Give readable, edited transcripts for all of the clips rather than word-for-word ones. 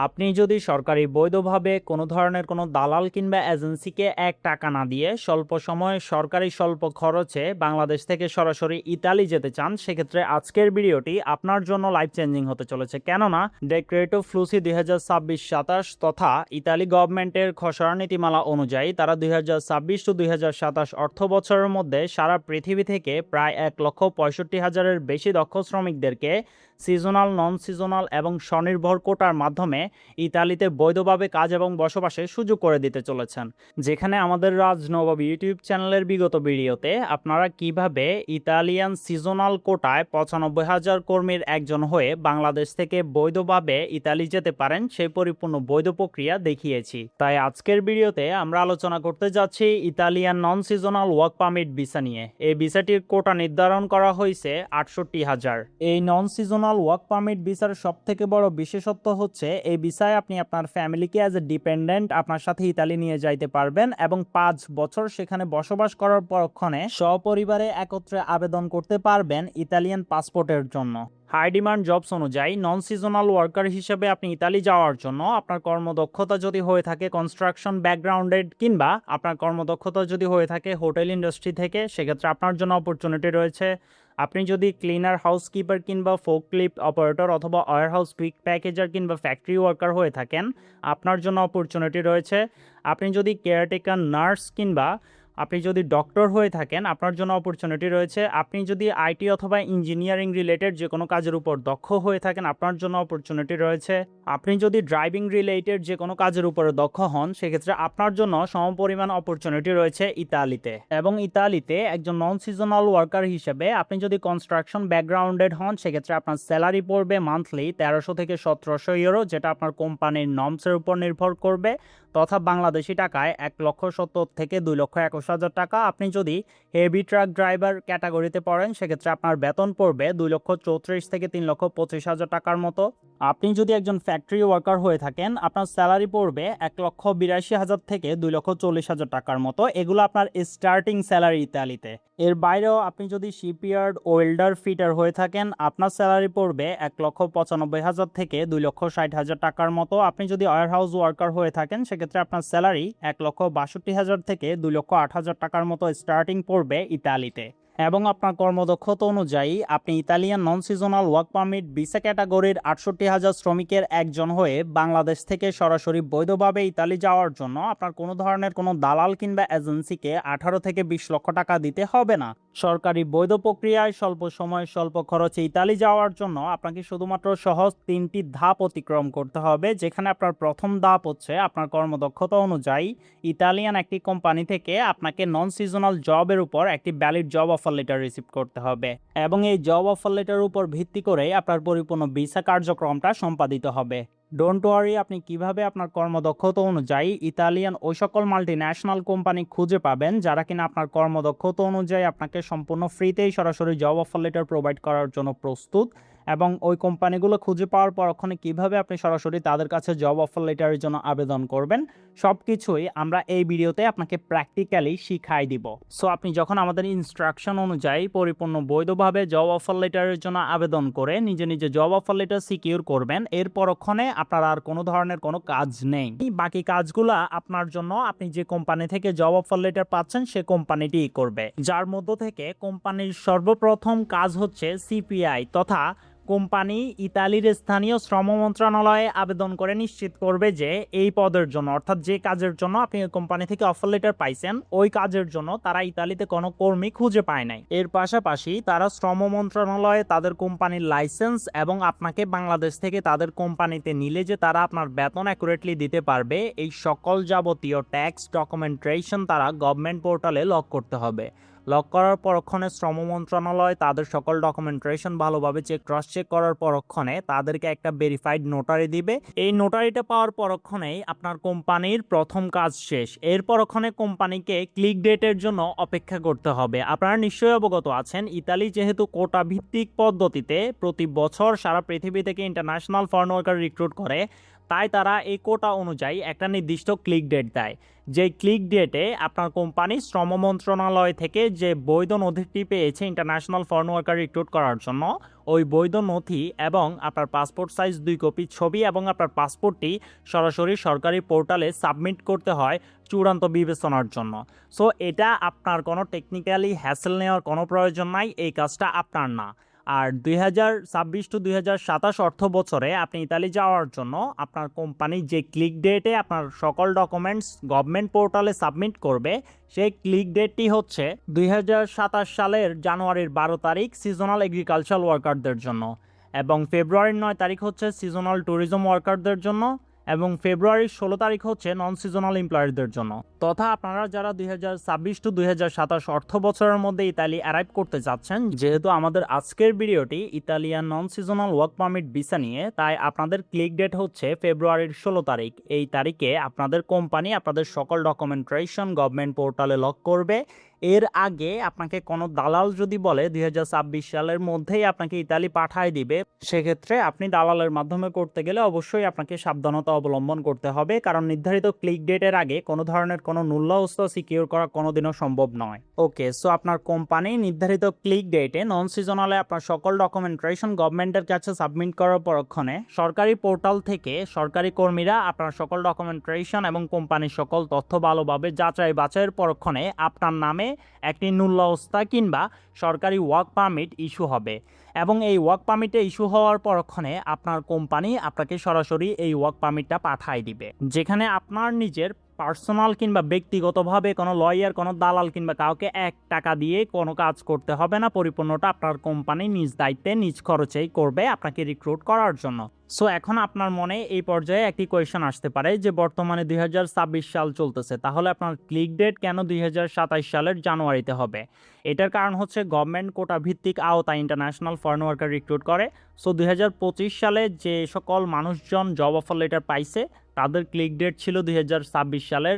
আপনি যদি সরকারি বৈধভাবে কোনো ধরনের কোনো দালাল কিংবা এজেন্সিকে এক টাকা না দিয়ে স্বল্প সময়ে সরকারি স্বল্প খরচে বাংলাদেশ থেকে সরাসরি ইতালি যেতে চান, সেক্ষেত্রে আজকের ভিডিওটি আপনার জন্য লাইফ চেঞ্জিং হতে চলেছে। কেননা ডেক্রেটো ফ্লুসি 2026-27 তথা ইতালি গভর্নমেন্টের খসড়া নীতিমালা অনুযায়ী তারা 2026-2027 অর্থ বছরের মধ্যে সারা পৃথিবী থেকে প্রায় 1,65,000-এর বেশি দক্ষ শ্রমিকদেরকে সিজনাল, নন সিজনাল এবং স্বনির্ভর কোটার মাধ্যমে ইতালিতে বৈধভাবে কাজ এবং বসবাসের সুযোগ করে দিতে চলেছেন। যেখানে আমাদের রাজনবাব ইউটিউব চ্যানেলের বিগত ভিডিওতে আপনারা কিভাবে ইতালিয়ান সিজনাল কোটায় 95,000 কর্মীর একজন হয়ে বাংলাদেশ থেকে বৈধভাবে ইতালি যেতে পারেন সেই পরিপূর্ণ বৈধ প্রক্রিয়া দেখিয়েছি। তাই আজকের ভিডিওতে আমরা আলোচনা করতে যাচ্ছি ইতালিয়ান নন সিজনাল ওয়ার্ক পারমিট ভিসা নিয়ে। এই ভিসাটির কোটা নির্ধারণ করা হয়েছে 68,000। এই নন সিজনাল ওয়ার্ক পারমিট ভিসার সবথেকে বড় বিশেষত্ব হচ্ছে এই ভিসায় আপনি আপনার ফ্যামিলিকে অ্যাজ এ ডিপেন্ডেন্ট আপনার সাথে ইতালি নিয়ে যাইতে পারবেন এবং 5 বছর সেখানে বসবাস করার পরক্ষণে সপরিবারে একত্রে আবেদন করতে পারবেন ইতালিয়ান পাসপোর্টের জন্য। হাই ডিমান্ড জবস অনুযায়ী নন সিজনাল ওয়ার্কার হিসেবে আপনি ইতালি যাওয়ার জন্য আপনার কর্মদক্ষতা যদি হয়ে থাকে কনস্ট্রাকশন ব্যাকগ্রাউন্ডেড কিংবা আপনার কর্মদক্ষতা যদি হয়ে থাকে হোটেল ইন্ডাস্ট্রি থেকে, সেক্ষেত্রে আপনার জন্য অপরচুনিটি রয়েছে। আপনি যদি ক্লিনার, হাউসকিপার কিংবা ফোকলিফট অপারেটর অথবা ওয়্যারহাউস পিক প্যাকেজার কিংবা ফ্যাক্টরি ওয়ার্কার হয়ে থাকেন, আপনার জন্য অপরচুনিটি রয়েছে। আপনি যদি কেয়ারটেকার, নার্স কিংবা আপনি যদি ডক্টর হয়ে থাকেন, আপনার জন্য অপরচুনিটি রয়েছে। আপনি যদি আইটি অথবা ইঞ্জিনিয়ারিং রিলেটেড যে কোনো কাজের উপর দক্ষ হয়ে থাকেন, আপনার জন্য অপরচুনিটি রয়েছে। আপনি যদি ড্রাইভিং রিলেটেড যে কোনো কাজের উপরে দক্ষ হন, সেক্ষেত্রে আপনার জন্য সমপরিমাণ অপরচুনিটি রয়েছে ইতালিতে। এবং ইতালিতে একজন নন সিজনাল ওয়ার্কার হিসেবে আপনি যদি কনস্ট্রাকশন ব্যাকগ্রাউন্ডেড হন, সেক্ষেত্রে আপনার স্যালারি পড়বে মান্থলি 1300 থেকে 1700 ইউরো, যেটা আপনার কোম্পানির নর্মসের উপর নির্ভর করবে, তথা বাংলাদেশি টাকায় 1,70,000 থেকে 2,21,000 টাকা। আপনি যদি হেভি ট্রাক ড্রাইভার ক্যাটাগরিতে পড়েন, সেক্ষেত্রে আপনার বেতন পড়বে 2,34,000 থেকে 3,25,000 টাকার মতো। আপনি যদি একজন ফ্যাক্টরি ওয়ার্কার হয়ে থাকেন, আপনার স্যালারি পড়বে 1,82,000 থেকে 2,40,000 টাকার মতো। এগুলো আপনার স্টার্টিং স্যালারি ইতালিতে। এর বাইরেও আপনি যদি শিপইয়ার্ড, ওয়েল্ডার, ফিটার হয়ে থাকেন, আপনার স্যালারি পড়বে 1,95,000 থেকে 2,60,000 টাকার মতো। আপনি যদি ওয়্যারহাউস ওয়ার্কার হয়ে থাকেন, সেক্ষেত্রে আপনার স্যালারি 1,62,000 থেকে 2,08,000 টাকার মতো স্টার্টিং পড়বে ইতালিতে। এবং আপনার কর্মদক্ষতা অনুযায়ী আপনি ইতালিয়ান নন সিজনাল ওয়ার্ক পারমিট ভিসা ক্যাটাগরির 68,000 শ্রমিকের একজন হয়ে বাংলাদেশ থেকে সরাসরি বৈধভাবে ইতালি যাওয়ার জন্য আপনার কোনো ধরনের কোনো দালাল কিংবা এজেন্সিকে 18 থেকে 20 লক্ষ টাকা দিতে হবে না। সরকারি বৈধ প্রক্রিয়ায় স্বল্প সময়ে স্বল্প খরচে ইতালি যাওয়ার জন্য আপনাকে শুধুমাত্র সহজ 3টি ধাপ অতিক্রম করতে হবে। যেখানে আপনার প্রথম ধাপ হচ্ছে আপনার কর্মদক্ষতা অনুযায়ী ইতালিয়ান একটি কোম্পানি থেকে আপনাকে নন সিজনাল জবের উপর একটি valid job offer letter receive করতে হবে এবং এই জব অফার লেটারের উপর ভিত্তি করে আপনার পরিপূর্ণ ভিসা কার্যক্রমটা সম্পাদিত হবে। ডোন্ট ওয়ারি, আপনি কিভাবে আপনার কর্মদক্ষতা অনুযায়ী ইতালিয়ান ওই সকল মাল্টিন্যাশনাল কোম্পানি খুঁজে পাবেন যারা কিনা আপনার কর্মদক্ষতা অনুযায়ী আপনাকে সম্পূর্ণ ফ্রিতেই সরাসরি জব অফার লেটার প্রোভাইড করার জন্য প্রস্তুত, এবং ওই কোম্পানিগুলো খুঁজে পাওয়ার পর ওখানে কীভাবে আপনি সরাসরি তাদের কাছে জব অফার লেটারের জন্য আবেদন করবেন, সব কিছুই আমরা এই ভিডিওতে আপনাকে প্র্যাকটিক্যালি শিখাই দিব। সো আপনি যখন আমাদের ইনস্ট্রাকশন অনুযায়ী পরিপূর্ণ বৈধভাবে জব অফার লেটারের জন্য আবেদন করে নিজে নিজে জব অফার লেটার সিকিউর করবেন, এর পরক্ষণে আপনার আর কোনো ধরনের কোনো কাজ নেই। বাকি কাজগুলো আপনার জন্য আপনি যে কোম্পানি থেকে জব অফার লেটার পাচ্ছেন সে কোম্পানিটিই করবে, যার মধ্য থেকে কোম্পানির সর্বপ্রথম কাজ হচ্ছে সিপিআই তথা কোম্পানি ইতালির স্থানীয় শ্রম মন্ত্রণালয়ে আবেদন করে নিশ্চিত করবে যে এই পদের জন্য, অর্থাৎ যে কাজের জন্য আপনি ওই কোম্পানি থেকে অফার লেটার পাইছেন, ওই কাজের জন্য তারা ইতালিতে কোনো কর্মী খুঁজে পায় নাই। এর পাশাপাশি তারা শ্রম মন্ত্রণালয়ে তাদের কোম্পানির লাইসেন্স এবং আপনাকে বাংলাদেশ থেকে তাদের কোম্পানিতে নিলে যে তারা আপনার বেতন অ্যাকুরেটলি দিতে পারবে, এই সকল যাবতীয় ট্যাক্স ডকুমেন্টেশন তারা গভর্নমেন্ট পোর্টালে লগ করতে হবে। লক করার পরক্ষণে শ্রম মন্ত্রণালয় তাদের সকল ডকুমেন্টেশন ভালোভাবে ক্রস চেক করার পরক্ষণে তাদেরকে একটা ভেরিফাইড নোটারি দিবে। এই নোটারিটা পাওয়ার পরক্ষণেই আপনার কোম্পানির প্রথম কাজ শেষ। এর পরক্ষণে কোম্পানিকে ক্লিক ডেটের জন্য অপেক্ষা করতে হবে। আপনারা নিশ্চয়ই অবগত আছেন, ইতালি যেহেতু কোটা ভিত্তিক পদ্ধতিতে প্রতি বছর সারা পৃথিবী থেকে ইন্টারন্যাশনাল ফরেন ওয়ার্কার রিক্রুট করে, তাই তারা এই কোটা অনুযায়ী একটা নির্দিষ্ট ক্লিক ডেট দেয়। যে ক্লিক ডেটে আপনার কোম্পানি শ্রম মন্ত্রণালয় থেকে যে বৈধ নথিটি পেয়েছে ইন্টারন্যাশনাল ফরেন ওয়ার্কার রিক্রুট করার জন্য, ওই বৈধ নথি এবং আপনার পাসপোর্ট সাইজ 2 কপি ছবি এবং আপনার পাসপোর্টটি সরাসরি সরকারি পোর্টালে সাবমিট করতে হয় চূড়ান্ত বিবেচনার জন্য। সো এটা আপনার কোনো টেকনিক্যালি হ্যাসেল নেওয়ার কোনো প্রয়োজন নাই, এই কাজটা আপনার না। আর 2026 টু 2027 অর্থ বছরে আপনি ইতালি যাওয়ার জন্য আপনার কোম্পানি যে ক্লিক ডেটে আপনার সকল ডকুমেন্টস গভর্নমেন্ট পোর্টালে সাবমিট করবে, সেই ক্লিক ডেটটি হচ্ছে 2027 সালের জানুয়ারির 12 তারিখ সিজনাল এগ্রিকালচারাল ওয়ার্কারদের জন্য, এবং ফেব্রুয়ারির 9 তারিখ হচ্ছে সিজনাল ট্যুরিজম ওয়ার্কারদের জন্য, এবং ফেব্রুয়ারির 16 তারিখ হচ্ছে নন সিজনাল এমপ্লয়ারদের জন্য। তথা আপনারা যারা 2026 টু 2027 অর্থ বছরের মধ্যে ইতালি অ্যারাইভ করতে যাচ্ছেন, যেহেতু আমাদের আজকের ভিডিওটি ইতালিয়ান নন সিজনাল ওয়ার্ক পারমিট ভিসা নিয়ে, তাই আপনাদের ক্লিক ডেট হচ্ছে ফেব্রুয়ারির 16 তারিখ। এই তারিখে আপনাদের কোম্পানি আপনাদের সকল ডকুমেন্টেশন গভর্নমেন্ট পোর্টালে লক করবে। এর আগে আপনাকে কোনো দালাল যদি বলে 2026 সালের মধ্যেই আপনাকে ইতালি পাঠায় দিবে, সেক্ষেত্রে আপনি দালালের মাধ্যমে করতে গেলে অবশ্যই আপনাকে সাবধানতা অবলম্বন করতে হবে, কারণ নির্ধারিত ক্লিক ডেটের আগে কোনো ধরনের কোনো মূল্যহস্ত সিকিউর করা কোনোদিনও সম্ভব নয়। ওকে, সো আপনার কোম্পানি নির্ধারিত ক্লিক ডেটে নন সিজনালে আপনার সকল ডকুমেন্টেশন গভর্নমেন্টের কাছে সাবমিট করার পরক্ষণে সরকারি পোর্টাল থেকে সরকারি কর্মীরা আপনার সকল ডকুমেন্টেশন এবং কোম্পানির সকল তথ্য ভালোভাবে যাচাই বাছাইয়ের পরক্ষণে আপনার নামে একটি নুল্লাওস্তা কিংবা সরকারি ওয়ার্ক পারমিট ইস্যু হবে, এবং এই ওয়ার্ক পারমিটে ইস্যু হওয়ার পরক্ষণে আপনার কোম্পানি আপনাকে সরাসরি এই ওয়ার্ক পারমিটটা পাঠায় দিবে, যেখানে আপনার নিজের পার্সোনাল কিংবা ব্যক্তিগতভাবে কোনো লয়ার, কোনো দালাল কিংবা কাউকে 1 টাকা দিয়ে কোনো কাজ করতে হবে না। পরিপূর্ণটা আপনার কোম্পানি নিজ দায়িত্বে নিজ খরচেই করবে আপনাকে রিক্রুট করার জন্য। সো এখন আপনার মনে এই পর্যায়ে একটি কোয়েশ্চেন আসতে পারে যে বর্তমানে 2026 সাল চলতেছে, তাহলে আপনার ক্লিক ডেট কেন 2027 সালের জানুয়ারিতে হবে? এটার কারণ হচ্ছে গভর্নমেন্ট কোটা ভিত্তিক আওতায় ইন্টারন্যাশনাল ফরেন ওয়ার্কার রিক্রুট করে। সো 2025 সালে যে সকল মানুষজন জব অফার লেটার পাইছে তাদের ক্লিক ডেট ছিল 2026 সালের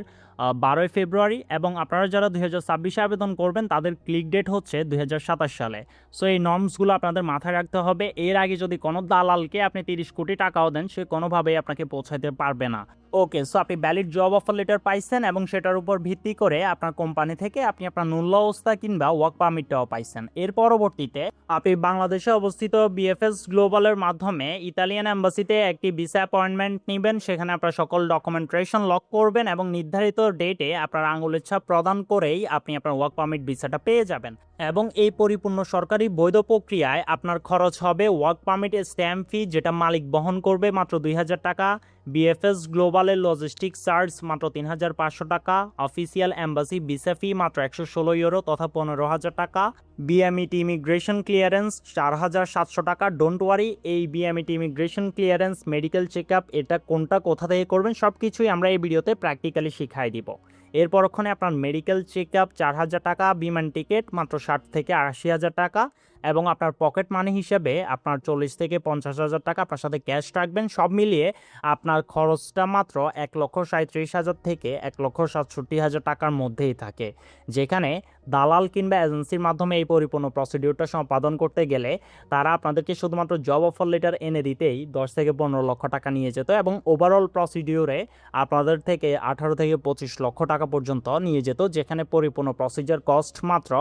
12 ফেব্রুয়ারি, এবং আপনারা যারা 2026 আবেদন করবেন তাদের ক্লিক ডেট হচ্ছে 2027 সালে। সো এই নর্মসগুলো আপনাদের মাথায় রাখতে হবে। এর আগে যদি কোনো দালালকে আপনি 30 কোটি টাকাও দেন, সে কোনোভাবেই আপনাকে পৌঁছাতে পারবে না। ওকে, সো আপনি ভ্যালিড জব অফার লেটার পাইছেন এবং সেটার উপর ভিত্তি করে আপনার কোম্পানি থেকে আপনি আপনার নুল্লাওস্তা কিংবা ওয়ার্ক পারমিটটাও পাইছেন। এর পরবর্তীতে আপনি বাংলাদেশে অবস্থিত বিএফএস গ্লোবালের মাধ্যমে ইতালিয়ান এম্বাসিতে একটি ভিসা অ্যাপয়েন্টমেন্ট নেবেন। সেখানে আপনার সকল ডকুমেন্টেশন লক করবেন এবং নির্ধারিত ডেটে আপনার আঙুলের ছাপ প্রদান করেই আপনি আপনার ওয়ার্ক পারমিট ভিসাটা পেয়ে যাবেন, এবং এই পরিপূর্ণ সরকারি বৈধ প্রক্রিয়ায় আপনার খরচ হবে ওয়ার্ক পারমিটের স্ট্যাম্প ফি, যেটা মালিক বহন করবে মাত্র 2000 টাকা, বিএফএস গ্লোবালের লজিস্টিক চার্জ মাত্র 3500 টাকা, অফিসিয়াল এম্বাসি ভিসা ফি মাত্র 116 ইউরো তথা 15,000 টাকা, বিএমইটি ইমিগ্রেশন ক্লিয়ারেন্স 4700 টাকা। ডোন্ট ওয়ারি, এই BMET immigration clearance, medical check up, এটা কোনটা কোথা থেকে করবেন সব কিছুই আমরা এই ভিডিওতে প্র্যাকটিক্যালি শিখাই দিব। এর পরক্ষণে আপনার মেডিকেল চেক আপ 4000 টাকা, বিমান টিকিট মাত্র 60 থেকে 80,000 টাকা, এবং আপনার পকেট মানি হিসেবে আপনার 40 থেকে 50,000 টাকা আপনার সাথে ক্যাশ রাখবেন। সব মিলিয়ে আপনার খরচটা মাত্র 1,37,000 থেকে 1,67,000 টাকার মধ্যেই থাকে, যেখানে দালাল কিংবা এজেন্সির মাধ্যমে এই পরিপূর্ণ প্রসিডিউরটা সম্পাদন করতে গেলে তারা আপনাদেরকে শুধুমাত্র জব অফার লেটার এনে দিতেই 10 থেকে 15 লক্ষ টাকা নিয়ে যেত, এবং ওভারঅল প্রসিডিউরে আপনাদের থেকে 18 থেকে 25 লক্ষ টাকা পর্যন্ত নিয়ে যেত, যেখানে পরিপূর্ণ প্রসিজার কস্ট মাত্র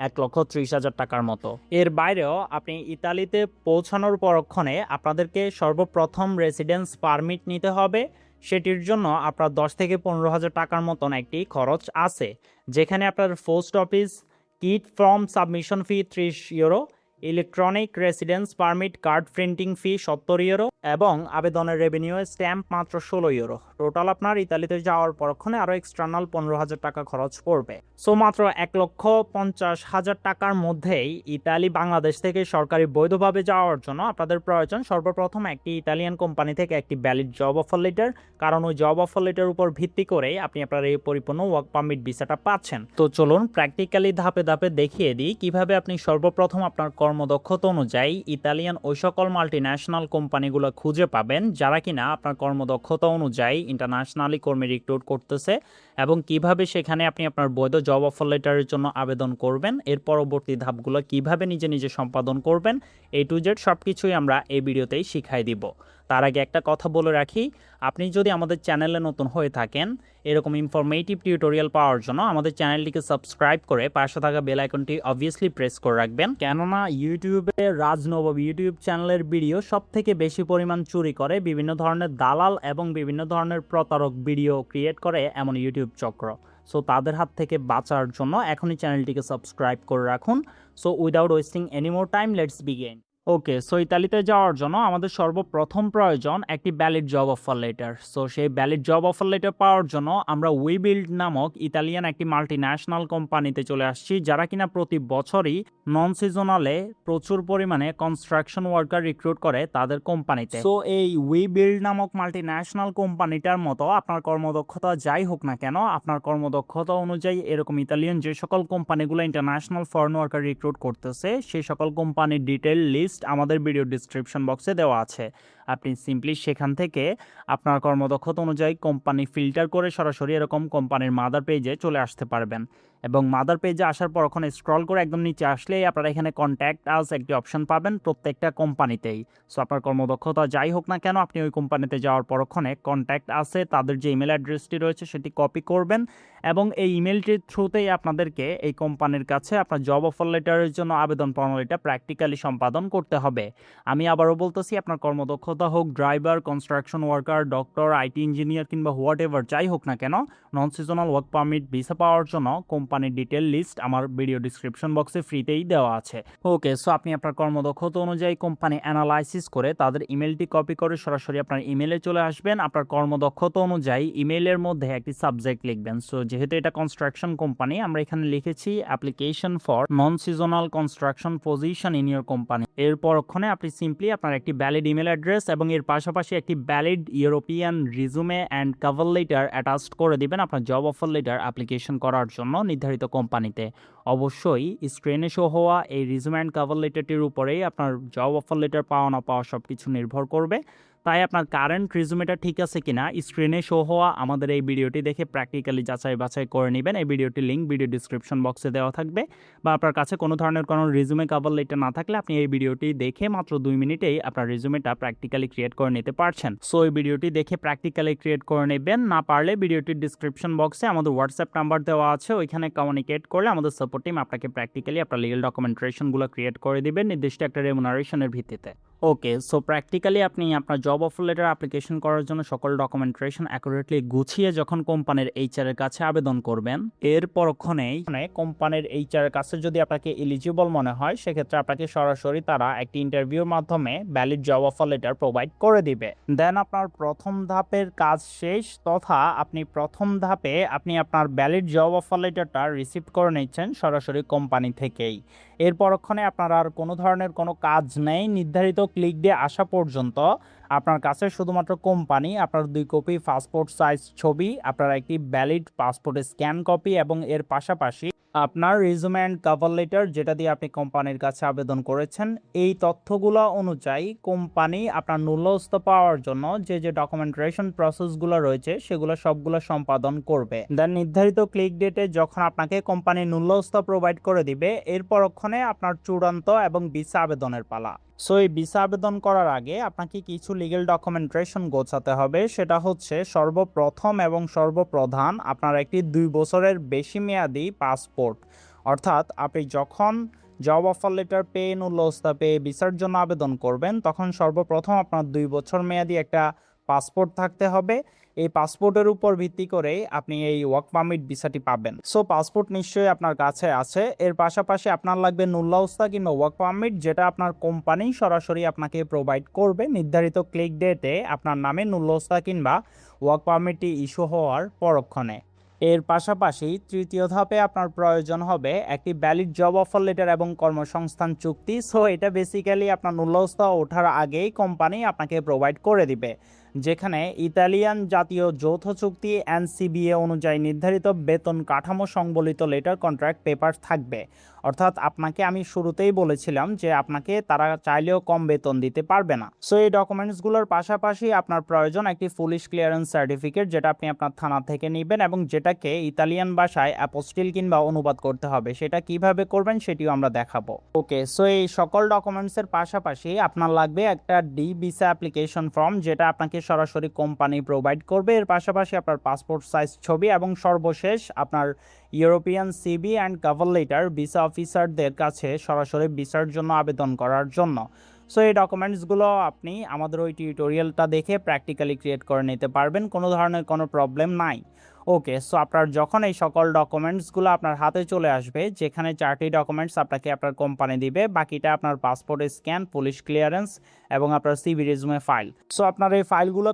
1,30,000 টাকার মতো। এর বাইরেও আপনি ইতালিতে পৌঁছানোর পরক্ষণে আপনাদেরকে সর্বপ্রথম রেসিডেন্স পারমিট নিতে হবে। সেটির জন্য আপনার 10 থেকে 15,000 টাকার মতন একটি খরচ আছে, যেখানে আপনার post office kit form submission fee 30 euro, electronic residence permit card printing fee 70 euro, এবং আবেদনের রেভিনিউ স্ট্যাম্প মাত্র 16 ইউরো। টোটাল আপনার ইতালিতে যাওয়ার পরক্ষণে আরও এক্সটার্নাল 15,000 টাকা খরচ পড়বে। সো মাত্র 1,50,000 টাকার মধ্যেই ইতালি বাংলাদেশ থেকে সরকারি বৈধভাবে যাওয়ার জন্য আপনাদের প্রয়োজন সর্বপ্রথম একটি ইতালিয়ান কোম্পানি থেকে একটি ভ্যালিড জব অফার লেটার, কারণ ওই জব অফার লেটার উপর ভিত্তি করেই আপনি আপনার এই পরিপূর্ণ ওয়ার্ক পারমিট ভিসাটা পাচ্ছেন। তো চলুন প্র্যাকটিক্যালি ধাপে ধাপে দেখিয়ে দিই কিভাবে আপনি সর্বপ্রথম আপনার কর্মদক্ষতা অনুযায়ী ইতালিয়ান ওই সকল মাল্টিন্যাশনাল কোম্পানিগুলো খুঁজে পাবেন যারা কিনা আপনার কর্মদক্ষতা অনুযায়ী ইন্টারন্যাশনালি কর্মী রিক্রুট করতেছে, এবং কিভাবে সেখানে আপনি আপনার বৈধ জব অফার লেটারের জন্য আবেদন করবেন, এর পরবর্তী ধাপগুলো কিভাবে নিজে নিজে সম্পাদন করবেন, A to Z সব কিছুই আমরা এই ভিডিওতেই শিখাই দিব। তার আগে একটা কথা বলে রাখি, আপনি যদি আমাদের চ্যানেলে নতুন হয়ে থাকেন এরকম ইনফরমেটিভ টিউটোরিয়াল পাওয়ার জন্য আমাদের চ্যানেলটিকে সাবস্ক্রাইব করে পাশে থাকা বেল আইকনটি অবভিয়াসলি প্রেস করে রাখবেন, কেননা ইউটিউবে রাজনবাব ইউটিউব চ্যানেলের ভিডিও সব থেকে বেশি পরিমাণ চুরি করে বিভিন্ন ধরনের দালাল এবং বিভিন্ন ধরনের প্রতারক ভিডিও ক্রিয়েট করে এমন ইউটিউব চক্র। সো তাদের হাত থেকে বাঁচার জন্য এখনই চ্যানেলটিকে সাবস্ক্রাইব করে রাখুন। So without wasting any more time, let's begin. Okay, so ইতালিতে যাওয়ার জন্য আমাদের সর্বপ্রথম প্রয়োজন একটি valid job offer letter. So সেই ভ্যালিড জব অফার লেটার পাওয়ার জন্য আমরা উইবিল্ড নামক ইতালিয়ান একটি মাল্টিন্যাশনাল কোম্পানিতে চলে আসছি, যারা কিনা প্রতি বছরই নন সিজনালে প্রচুর পরিমাণে কনস্ট্রাকশন ওয়ার্কার রিক্রুট করে তাদের কোম্পানিতে। সো এই উইবিল্ড নামক মাল্টিন্যাশনাল কোম্পানিটার মতো আপনার কর্মদক্ষতা যাই হোক না কেন, আপনার কর্মদক্ষতা অনুযায়ী এরকম ইতালিয়ান যে সকল কোম্পানিগুলো ইন্টারন্যাশনাল ফরেন ওয়ার্কার রিক্রুট করতেছে সেই সকল কোম্পানির ডিটেল লিস্ট আমাদের ভিডিও ডিসক্রিপশন বক্সে দেওয়া আছে। আপনি সিম্পলি সেখান থেকে আপনার কর্মদক্ষতা অনুযায়ী কোম্পানি ফিল্টার করে সরাসরি এরকম কোম্পানির মাদার পেজে চলে আসতে পারবেন। এবং মাদার পেজে আসার পর ওখানে স্ক্রল করে একদম নিচে আসলেই আপনারা এখানে কন্ট্যাক্ট আস একটি অপশন পাবেন প্রত্যেকটা কোম্পানিতেই। সো আপনার কর্মদক্ষতা যাই হোক না কেন, আপনি ওই কোম্পানিতে যাওয়ার পর ওখানে কন্ট্যাক্ট আসে তাদের যে ইমেল অ্যাড্রেসটি রয়েছে সেটি কপি করবেন এবং এই ইমেলটির থ্রুতেই আপনাদেরকে এই কোম্পানির কাছে আপনার জব অফার লেটারের জন্য আবেদন প্রণালীটা প্র্যাকটিক্যালি সম্পাদন করতে হবে। আমি আবারও বলতেছি, আপনার কর্মদক্ষতা হোক driver, construction worker, doctor, IT engineer কিংবা হোয়াট এভার যাই হোক না কেন, non seasonal work permit visa পাওয়ার জন্য কোম্পানির ডিটেল লিস্ট আমার ভিডিও ডিসক্রিপশন বক্সে ফ্রিতেই দেওয়া আছে। ওকে, সো আপনি আপনার কর্মদক্ষতা অনুযায়ী কোম্পানি অ্যানালাইসিস করে তাদের ইমেলটি কপি করে সরাসরি আপনার ইমেলে চলে আসবেন। আপনার কর্মদক্ষতা অনুযায়ী ইমেলের মধ্যে একটি সাবজেক্ট লিখবেন। সো যেহেতু এটা কনস্ট্রাকশন কোম্পানি, আমরা এখানে লিখেছি application for non seasonal construction position in your company. এরপর ওখানে আপনি সিম্পলি আপনার একটি ভ্যালিড ইমেল অ্যাড্রেস এবং এর পাশাপাশি একটি valid European রিজুমে and cover letter attached করে দিবেন আপনার জব অফার লেটার অ্যাপ্লিকেশন করার জন্য নির্ধারিত কোম্পানিতে। অবশ্যই স্ক্রিনে শো হওয়া এই রিজুমে অ্যান্ড কভার লেটারটির উপরেই আপনার জব অফার লেটার পাওয়া না পাওয়া সব কিছু নির্ভর করবে। তাই আপনার কারেন্ট রিজুমেটা ঠিক আছে কিনা স্ক্রিনে শো হওয়া আমাদের এই ভিডিওটি দেখে প্র্যাকটিক্যালি যাচাই বাছাই করে নেবেন। এই ভিডিওটির লিঙ্ক ভিডিও ডিসক্রিপশন বক্সে দেওয়া থাকবে, বা আপনার কাছে কোনো ধরনের কোনো রিজুমে কভার লেটার না থাকলে আপনি এই ভিডিওটি দেখে মাত্র 2 মিনিটেই আপনার রিজুমেটা প্র্যাকটিক্যালি ক্রিয়েট করে নিতে পারছেন। সো এই ভিডিওটি দেখে প্র্যাকটিক্যালি ক্রিয়েট করে নেবেন। না পারলে ভিডিওটির ডিসক্রিপশন বক্সে আমাদের হোয়াটসঅ্যাপ নাম্বার দেওয়া আছে, ওইখানে কমিউনিকেট করলে আমাদের সাপোর্ট টিম আপনাকে প্র্যাকটিক্যালি আপনার লিগ্যাল ডকুমেন্টেশনগুলো ক্রিয়েট করে দিবেন নির্দিষ্ট একটা রেমুনারেশনের ভিত্তিতে। ওকে, সো প্র্যাকটিক্যালি আপনি আপনার জব অফার লেটার অ্যাপ্লিকেশন করার জন্য সকল ডকুমেন্টেশন অ্যাকুরেটলি গুছিয়ে যখন কোম্পানির এইচআর এর কাছে আবেদন করবেন, এর পরক্ষণেই কোম্পানির এইচআর এর কাছে যদি আপনাকে এলিজিবল মনে হয় সেক্ষেত্রে আপনাকে সরাসরি তারা একটি ইন্টারভিউর মাধ্যমে valid job offer letter provide করে দিবে। দেন আপনার প্রথম ধাপের কাজ শেষ, তথা আপনি প্রথম ধাপে আপনি আপনার ভ্যালিড জব অফার লেটারটা রিসিভ করে নিচ্ছেন সরাসরি কোম্পানি থেকেই। এর পরক্ষণে আপনার আর কোনো ধরনের কোনো কাজ নেই। নির্ধারিত ক্লিক দিয়ে আসা পর্যন্ত আপনার কাছে শুধুমাত্র কোম্পানি, আপনার 2 কপি পাসপোর্ট সাইজ ছবি, আপনার একটি ভ্যালিড পাসপোর্টের স্ক্যান কপি এবং এর পাশাপাশি আপনার রিজুমে অ্যান্ড কভার লেটার যেটা দিয়ে আপনি কোম্পানির কাছে আবেদন করেছেন, এই তথ্যগুলো অনুযায়ী কোম্পানি আপনার নুল্যস্ত পাওয়ার জন্য যে যে ডকুমেন্টেশন প্রসেসগুলো রয়েছে সেগুলো সবগুলো সম্পাদন করবে। দেন নির্ধারিত ক্লিক ডেটে যখন আপনাকে কোম্পানি নুল্যস্ত প্রোভাইড করে দিবে, এর পরক্ষণে আপনার চূড়ান্ত এবং ভিসা আবেদনের পালা। সো এই ভিসা আবেদন করার আগে আপনাকে কিছু লিগ্যাল ডকুমেন্টেশন গোছাতে হবে। সেটা হচ্ছে সর্বপ্রথম এবং সর্বপ্রধান আপনার একটি 2 বছরের বেশি মেয়াদি পাসপোর্ট। অর্থাৎ আপনি যখন জব অফার লেটার পেয়ে নুল্যস্তা পেয়ে ভিসার জন্য আবেদন করবেন তখন সর্বপ্রথম আপনার 2 বছর মেয়াদি একটা পাসপোর্ট থাকতে হবে। এই পাসপোর্টের উপর ভিত্তি করে আপনি এই ওয়ার্ক পারমিট ভিসাটি পাবেন। সো পাসপোর্ট নিশ্চয়ই আপনার কাছে আছে। এর পাশাপাশি আপনার লাগবে নুল্যস্তা কিংবা ওয়ার্ক পারমিট, যেটা আপনার কোম্পানি সরাসরি আপনাকে প্রোভাইড করবে নির্ধারিত ক্লিক ডেটে আপনার নামে নুল্যস্তা কিংবা ওয়ার্ক পারমিটটি ইস্যু হওয়ার পরক্ষণে। এর পাশাপাশি তৃতীয় ধাপে আপনার প্রয়োজন হবে একটি ভ্যালিড জব অফার লেটার এবং কর্মসংস্থান চুক্তি। সো এটা বেসিক্যালি আপনার নুল্যস্তা ওঠার আগেই কোম্পানি আপনাকে প্রোভাইড করে দিবে। যেখানে ইতালিয়ান জাতীয় যৌথ চুক্তি এনসিবিএ অনুযায়ী নির্ধারিত বেতন কাঠামো সংবলিত লেটার কন্ট্রাক্ট পেপার থাকবে। অর্থাৎ আপনাকে আমি শুরুতেই বলেছিলাম যে আপনাকে তারা চাইলেও কম বেতন দিতে পারবে না। সো এই ডকুমেন্টসগুলোর পাশাপাশি আপনার প্রয়োজন একটি পুলিশ ক্লিয়ারেন্স সার্টিফিকেট, যেটা আপনি আপনার থানা থেকে নেবেন এবং যেটাকে ইতালিয়ান ভাষায় অ্যাপোস্টিল কিংবা অনুবাদ করতে হবে। সেটা কিভাবে করবেন সেটিও আমরা দেখাবো। ওকে, সো এই সকল ডকুমেন্টসের পাশাপাশি আপনার লাগবে একটা ডি ভিসা অ্যাপ্লিকেশন ফর্ম, যেটা আপনাকে সরাসরি কোম্পানি প্রোভাইড করবে। এর পাশাপাশি আপনার পাসপোর্ট সাইজ ছবি এবং সর্বশেষ আপনার European CV and cover letter visa অফিসারদের কাছে সরাসরি ভিসার জন্য আবেদন করার জন্য। সো এই ডকুমেন্টসগুলো আপনি আমাদের ওই টিউটোরিয়ালটা দেখে প্র্যাকটিক্যালি ক্রিয়েট করে নিতে পারবেন, কোনো ধরনের কোনো প্রবলেম নাই। ওকে, সো আপনার যখন এই সকল ডকুমেন্টসগুলো আপনার হাতে চলে আসবে, যেখানে 4টি ডকুমেন্টস আপনাকে আপনার কোম্পানি দিবে, বাকিটা আপনার পাসপোর্টের স্ক্যান, পুলিশ ক্লিয়ারেন্স এবং আপনার সিভি রেজুমে ফাইল। সো আপনার এই ফাইলগুলো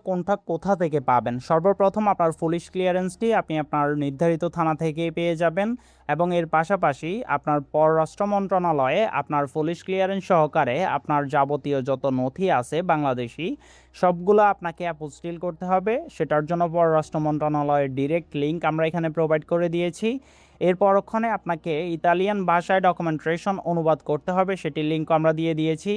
কোথা থেকে পাবেন? সর্বপ্রথম আপনার পুলিশ ক্লিয়ারেন্সটি আপনি আপনার নির্ধারিত থানা থেকেই পেয়ে যাবেন এবং এর পাশাপাশি আপনার পররাষ্ট্র মন্ত্রণালয়ে আপনার পুলিশ ক্লিয়ারেন্স সহকারে আপনার যাবতীয় যত নথি আছে বাংলাদেশি, সবগুলো আপনাকে অ্যাপোস্টিল করতে হবে। সেটার জন্য পররাষ্ট্র মন্ত্রণালয়ের ডিরেক্ট লিঙ্ক আমরা এখানে প্রোভাইড করে দিয়েছি। এর পরক্ষণে আপনাকে ইতালিয়ান ভাষায় ডকুমেন্টেশন অনুবাদ করতে হবে, সেটির লিঙ্কও আমরা দিয়ে দিয়েছি।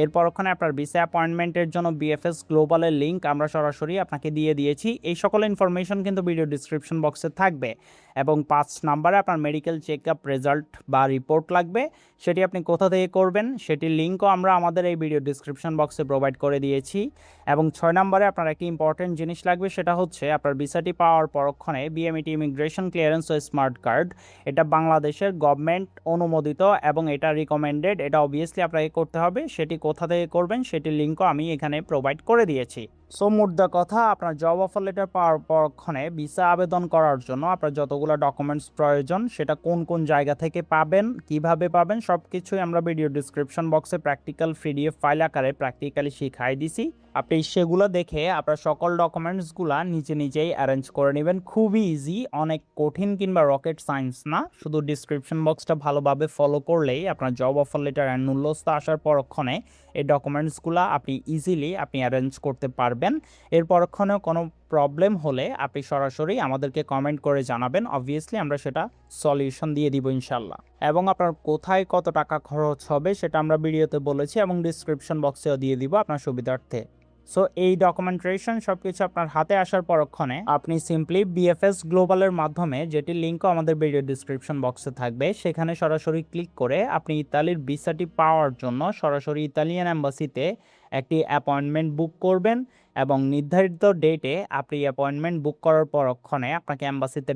এর পরক্ষণে আপনার ভিসা অ্যাপয়েন্টমেন্টের জন্য বিএফএস গ্লোবালের লিঙ্ক আমরা সরাসরি আপনাকে দিয়ে দিয়েছি। এই সকল ইনফরমেশন কিন্তু ভিডিও ডিসক্রিপশন বক্সে থাকবে। এবং 5 নম্বরে আপনার মেডিকেল চেক আপ রেজাল্ট বা রিপোর্ট লাগবে, সেটি আপনি কোথা থেকে করবেন সেটির লিঙ্কও আমরা আমাদের এই ভিডিও ডিসক্রিপশন বক্সে প্রোভাইড করে দিয়েছি। এবং 6 নম্বরে আপনার একটি ইম্পর্টেন্ট জিনিস লাগবে, সেটা হচ্ছে আপনার ভিসাটি পাওয়ার পরক্ষণে বিএমইটি ইমিগ্রেশন ক্লিয়ারেন্স ও স্মার্ট কার্ড। এটা বাংলাদেশের গভর্নমেন্ট অনুমোদিত এবং এটা রিকমেন্ডেড, এটা অবভিয়াসলি আপনাকে করতে হবে। সেটি কোথা থেকে করবেন সেটির লিঙ্কও আমি এখানে প্রোভাইড করে দিয়েছি। সো মোদ্দা কথা, আপনার জব অফার লেটার পাওয়ার পরক্ষণে ভিসা আবেদন করার জন্য আপনার যতগুলো ডকুমেন্টস প্রয়োজন, সেটা কোন কোন জায়গা থেকে পাবেন, কিভাবে পাবেন, সব কিছুই আমরা ভিডিও ডিসক্রিপশন বক্সে প্র্যাকটিক্যাল পিডিএফ ফাইল আকারে প্র্যাকটিক্যালি শিখাই দিছি। আপনি সেগুলো দেখে আপনার সকল ডকুমেন্টসগুলা নিজেই অ্যারেঞ্জ করে নেবেন। খুবই ইজি, অনেক কঠিন কিংবা রকেট সায়েন্স না। শুধু ডিসক্রিপশন বক্সটা ভালোভাবে ফলো করলেই আপনার জব অফার লেটার অ্যান্ড মূল্যস্থ আসার পরক্ষণে এই ডকুমেন্টসগুলো আপনি ইজিলি অ্যারেঞ্জ করতে পারবেন। এর পরক্ষণেও কোনো প্রবলেম হলে আপনি সরাসরি আমাদেরকে কমেন্ট করে জানাবেন, অবভিয়াসলি আমরা সেটা সলিউশন দিয়ে দিব ইনশাল্লাহ। এবং আপনার কোথায় কত টাকা খরচ হবে সেটা আমরা ভিডিওতে বলেছি এবং ডিসক্রিপশন বক্সেও দিয়ে দিব আপনার সুবিধার্থে। সো এই ডকুমেন্টেশন সব কিছু আপনার হাতে আসার পরক্ষণে আপনি সিম্পলি বিএফএস গ্লোবালের মাধ্যমে, যেটির লিঙ্কও আমাদের ভিডিও ডিসক্রিপশন বক্সে থাকবে, সেখানে সরাসরি ক্লিক করে আপনি ইতালির ভিসাটি পাওয়ার জন্য সরাসরি ইতালিয়ান অ্যাম্বাসিতে একটি অ্যাপয়েন্টমেন্ট বুক করবেন এবং নির্ধারিত ডেটে আপনি অ্যাপয়েন্টমেন্ট বুক করার পরক্ষণে আপনাকে অ্যাম্বাসিতে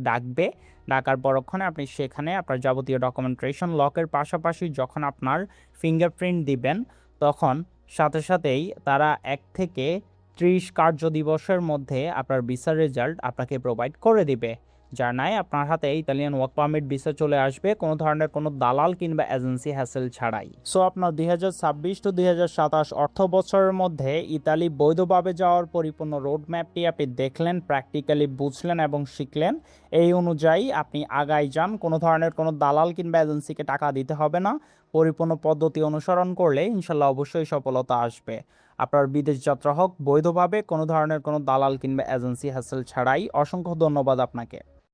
ডাকার পরক্ষণে আপনি সেখানে আপনার যাবতীয় ডকুমেন্টেশন লকের পাশাপাশি যখন আপনার ফিঙ্গারপ্রিন্ট দিবেন, তখন সাথেই তারা 1 থেকে 30 কার্য দিবসের মধ্যে আপনার ভিসার রেজাল্ট আপনাকে প্রোভাইড করে দিবে, যার নাই আপনার হাতে ইতালিয়ান ওয়ার্ক পারমিট ভিসা চলে আসবে কোনো ধরনের কোনো দালাল কিংবা এজেন্সি হ্যাসেল ছাড়াই। সো আপনার 2026 টু 2027 অর্থ বছরের মধ্যে ইতালি বৈধভাবে যাওয়ার পরিপূর্ণ রোড ম্যাপটি আপনি দেখলেন, প্র্যাকটিক্যালি বুঝলেন এবং শিখলেন। এই অনুযায়ী আপনি আগাই যান, কোনো ধরনের কোনো দালাল কিংবা এজেন্সিকে টাকা দিতে হবে না। পরিপূর্ণ পদ্ধতি অনুসরণ করলে ইনশাল্লাহ অবশ্যই সফলতা আসবে। আপনার বিদেশ যাত্রা হোক বৈধভাবে, কোনো ধরনের কোনো দালাল কিংবা এজেন্সি হ্যাসেল ছাড়াই। অসংখ্য ধন্যবাদ আপনাকে।